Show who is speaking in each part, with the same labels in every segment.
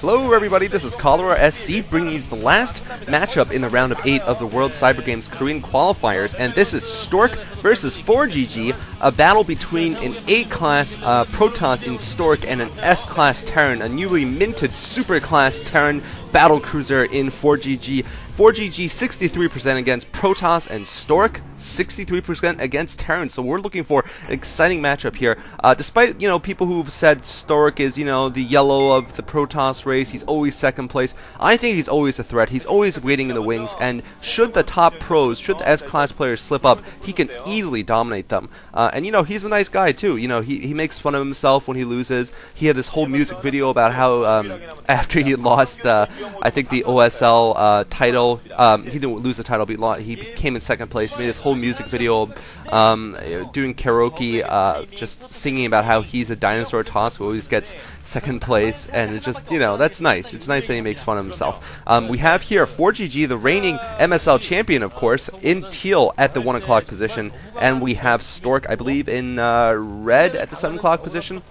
Speaker 1: Hello everybody, this is Cholera SC bringing you the last matchup in the round of 8 of the World Cyber Games Korean qualifiers, and this is Stork versus ForGG, a battle between an A-class Protoss in Stork and an S-class Terran, a newly minted super-class Terran battlecruiser in ForGG. ForGG 63% against Protoss, and Stork 63% against Terran. So we're looking for an exciting matchup here. Despite, people who've said Stork is, the yellow of the Protoss race, he's always second place. I think he's always a threat. He's always waiting in the wings, and should the top pros, should the S-class players slip up, he can easily dominate them. And he's a nice guy too. He makes fun of himself when he loses. He had this whole music video about how after he lost, I think the OSL title. He didn't lose the title, but he came in second place. He made this whole music video doing karaoke, just singing about how he's a dinosaur toss who always gets second place, and it's just, that's nice. It's nice that he makes fun of himself. We have here ForGG, the reigning MSL champion, of course, in teal at the 1 o'clock position, and we have Stork, I believe, in red at the 7 o'clock position.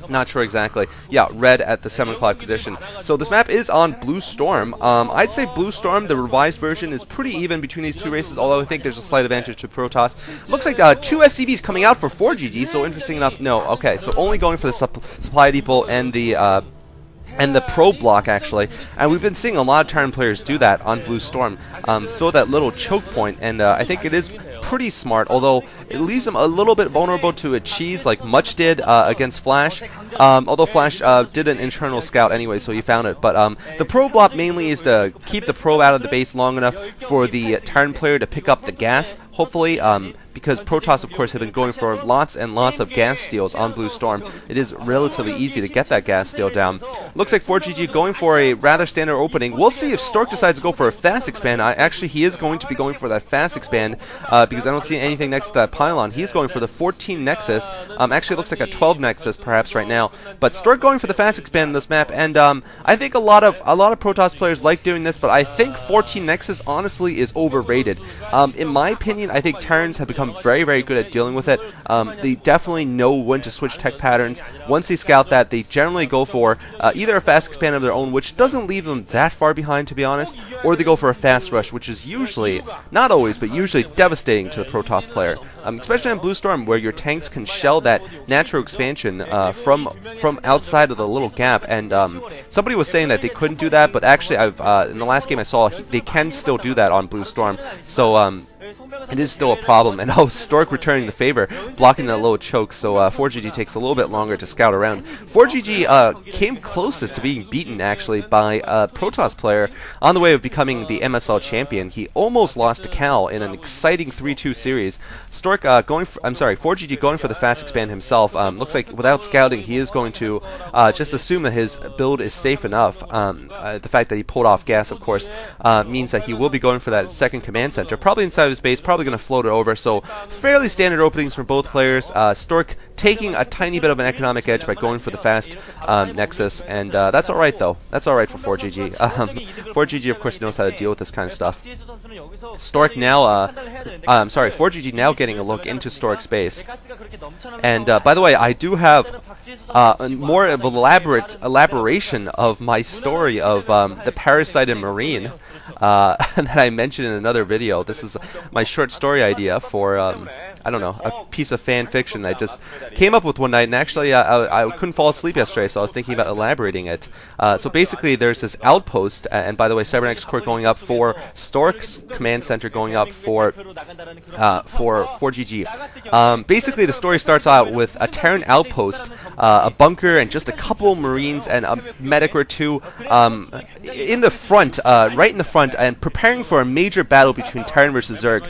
Speaker 1: Not sure exactly. Yeah, red at the 7 o'clock position. So this map is on Blue Storm. I'd say Blue Storm, the revised version, is pretty even between these two races, although I think there's a slight advantage to Protoss. Looks like 2 SCVs coming out for ForGG, so interesting enough. No, okay, so only going for the supply depot and the probe block, actually. And we've been seeing a lot of Terran players do that on Blue Storm. Throw that little choke point, and I think it is pretty smart, although it leaves them a little bit vulnerable to a cheese like Much did against Flash. Although Flash did an internal scout anyway, so he found it. But the probe block mainly is to keep the probe out of the base long enough for the Terran player to pick up the gas, hopefully, because Protoss, of course, have been going for lots and lots of gas steals on Blue Storm. It is relatively easy to get that gas steal down. Looks like ForGG going for a rather standard opening. We'll see if Stork decides to go for a fast expand. Actually, he is going to be going for that fast expand because I don't see anything next to that pylon. He's going for the 14 Nexus. Actually, it looks like a 12 Nexus perhaps right now. But Stork going for the fast expand in this map, and I think a lot of Protoss players like doing this, but I think 14 Nexus honestly is overrated. In my opinion, I think Terrans have become very, very good at dealing with it. They definitely know when to switch tech patterns. Once they scout that, they generally go for either a fast expand of their own, which doesn't leave them that far behind, to be honest, or they go for a fast rush, which is usually, not always, but usually devastating to the Protoss player. Especially on Blue Storm, where your tanks can shell that natural expansion from outside of the little gap. And somebody was saying that they couldn't do that, but actually, in the last game I saw, they can still do that on Blue Storm. So it is still a problem, and Stork returning the favor, blocking that low choke, so ForGG takes a little bit longer to scout around. ForGG came closest to being beaten, actually, by a Protoss player on the way of becoming the MSL champion. He almost lost to Cal in an exciting 3-2 series. ForGG going for the fast expand himself. Looks like without scouting, he is going to just assume that his build is safe enough. The fact that he pulled off gas, of course, means that he will be going for that second command center, probably inside of his base, probably going to float it over, so fairly standard openings for both players. Stork taking a tiny bit of an economic edge by going for the fast Nexus, and that's alright though. That's alright for ForGG. ForGG, of course, knows how to deal with this kind of stuff. Stork now, ForGG now getting a look into Stork's base. And by the way, I do have more of an elaboration of my story of the Parasite and Marine that I mentioned in another video. This is my short story idea for, I don't know, a piece of fan fiction I just came up with one night, and actually I couldn't fall asleep yesterday, so I was thinking about elaborating it. So basically there's this outpost, and by the way, Cybernetics Core going up for Stork's command center going up for ForGG. Basically the story starts out with a Terran outpost, a bunker, and just a couple Marines and a medic or two in the front, right in the front, and preparing for a major battle between Terran versus Zerg.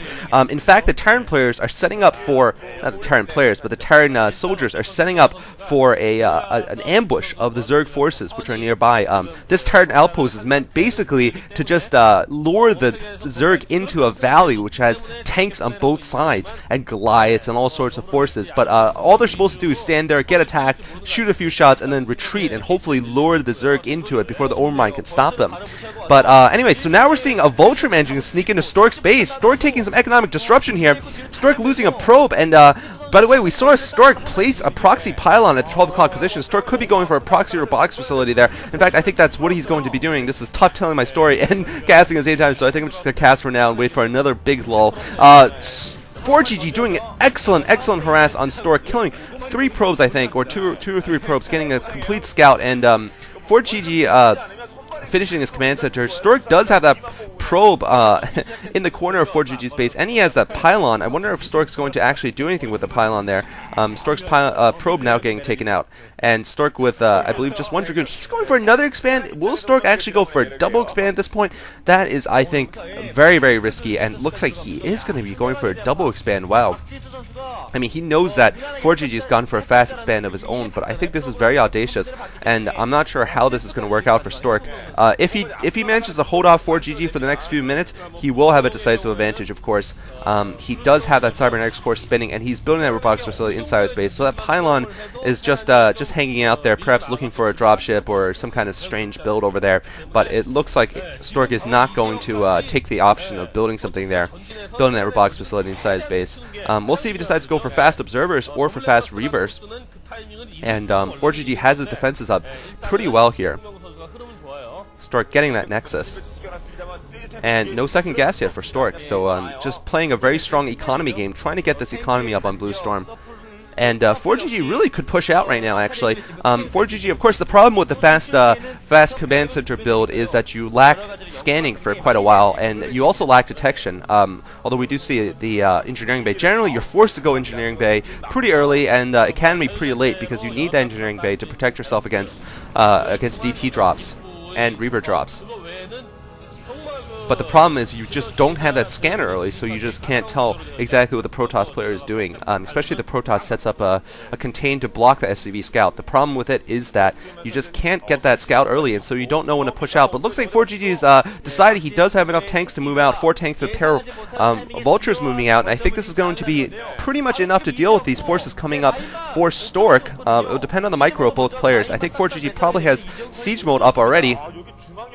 Speaker 1: In fact, the Terran players are setting up for, not the Terran players, but the Terran soldiers are setting up for an ambush of the Zerg forces, which are nearby. This Terran outpost is meant basically to just lure the Zerg into a valley which has tanks on both sides and Goliaths and all sorts of forces, but all they're supposed to do is stand there, get attacked, shoot a few shots, and then retreat and hopefully lure the Zerg into it before the Overmind can stop them. But anyway, so now we're seeing a Vulture managing to sneak into Stork's base. Stork taking some economic disruption here. Stork losing a probe, and By the way, we saw Stork place a proxy pylon at the 12 o'clock position. Stork could be going for a proxy robotics facility there. In fact, I think that's what he's going to be doing. This is tough telling my story and casting at the same time, so I think I'm just going to cast for now and wait for another big lull. ForGG doing an excellent harass on Stork, killing 3 probes, I think, or two or three probes, getting a complete scout, and ForGG finishing his command center. Stork does have that probe in the corner of ForGG's base, and he has that pylon. I wonder if Stork's going to actually do anything with the pylon there. Stork's probe now getting taken out, and Stork with, I believe, just 1 Dragoon. He's going for another expand. Will Stork actually go for a double expand at this point? That is, I think, very risky, and looks like he is going to be going for a double expand. Wow. I mean, he knows that ForGG has gone for a fast expand of his own, but I think this is very audacious, and I'm not sure how this is going to work out for Stork. If he manages to hold off ForGG for the next few minutes, he will have a decisive advantage, of course. He does have that cybernetics core spinning, and he's building that robotics facility inside his base, so that pylon is just hanging out there, perhaps looking for a dropship or some kind of strange build over there, but it looks like Stork is not going to take the option of building something there, building that robotics facility inside his base. We'll see if he decides to go for fast observers or for fast reavers, and ForGG has his defenses up pretty well here. Stork getting that Nexus, and no second gas yet for Stork, so just playing a very strong economy game, trying to get this economy up on Blue Storm. And ForGG really could push out right now, actually. ForGG, of course, the problem with the fast command center build is that you lack scanning for quite a while, and you also lack detection. Although we do see the engineering bay. Generally, you're forced to go engineering bay pretty early, and academy pretty late, because you need that engineering bay to protect yourself against DT drops and Reaver drops. But the problem is you just don't have that scanner early, so you just can't tell exactly what the Protoss player is doing. Especially the Protoss sets up a contain to block the SCV scout. The problem with it is that you just can't get that scout early, and so you don't know when to push out. But looks like ForGG's decided he does have enough tanks to move out. 4 tanks, a pair of vultures moving out, and I think this is going to be pretty much enough to deal with these forces coming up for Stork. It will depend on the micro of both players. I think ForGG probably has siege mode up already,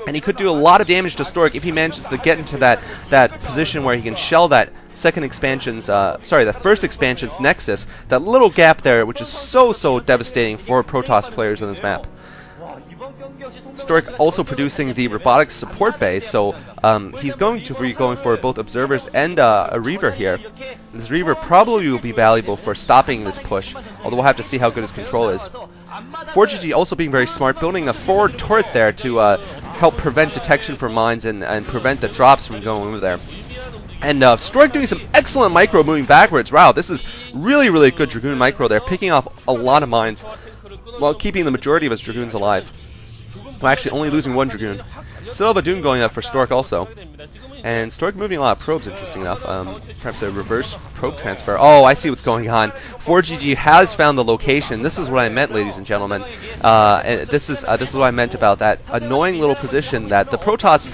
Speaker 1: and he could do a lot of damage to Stork if he manages to get into that position where he can shell that that first expansion's Nexus, that little gap there, which is so devastating for Protoss players on this map. Stork also producing the robotics support bay, so he's going to be going for both observers and a Reaver here. This Reaver probably will be valuable for stopping this push, although we'll have to see how good his control is. ForGG also being very smart, building a forward turret there to help prevent detection for mines and prevent the drops from going over there. And Stork doing some excellent micro moving backwards. Wow, this is really good Dragoon micro there, picking off a lot of mines while keeping the majority of his Dragoons alive. Well, actually only losing 1 Dragoon. Still have a Doom going up for Stork also. And Stork moving a lot of probes, interesting enough. Perhaps a reverse probe transfer. Oh, I see what's going on. ForGG has found the location. This is what I meant, ladies and gentlemen. And this is what I meant about that annoying little position that the Protoss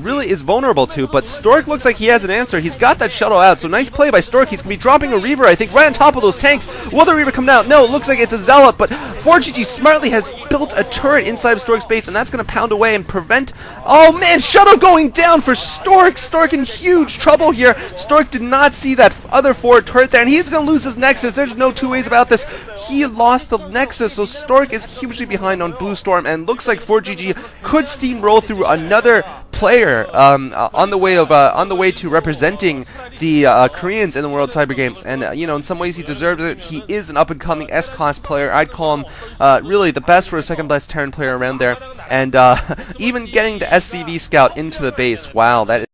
Speaker 1: really is vulnerable to. But Stork looks like he has an answer. He's got that shuttle out. So nice play by Stork. He's going to be dropping a Reaver, I think, right on top of those tanks. Will the Reaver come down? No, it looks like it's a Zealot. But ForGG smartly has built a turret inside of Stork's base, and that's going to pound away and prevent... Oh, man, shuttle going down for Stork. Stork in huge trouble here. Stork did not see that other forward turret there, and he's going to lose his Nexus. There's no two ways about this. He lost the Nexus, so Stork is hugely behind on Blue Storm, and looks like ForGG could steamroll through another player on the way to representing the Koreans in the World Cyber Games. And you know, in some ways he deserves it. He is an up-and-coming S-class player. I'd call him really the best for a second-best Terran player around there. And even getting the SCV Scout into the base, wow, that is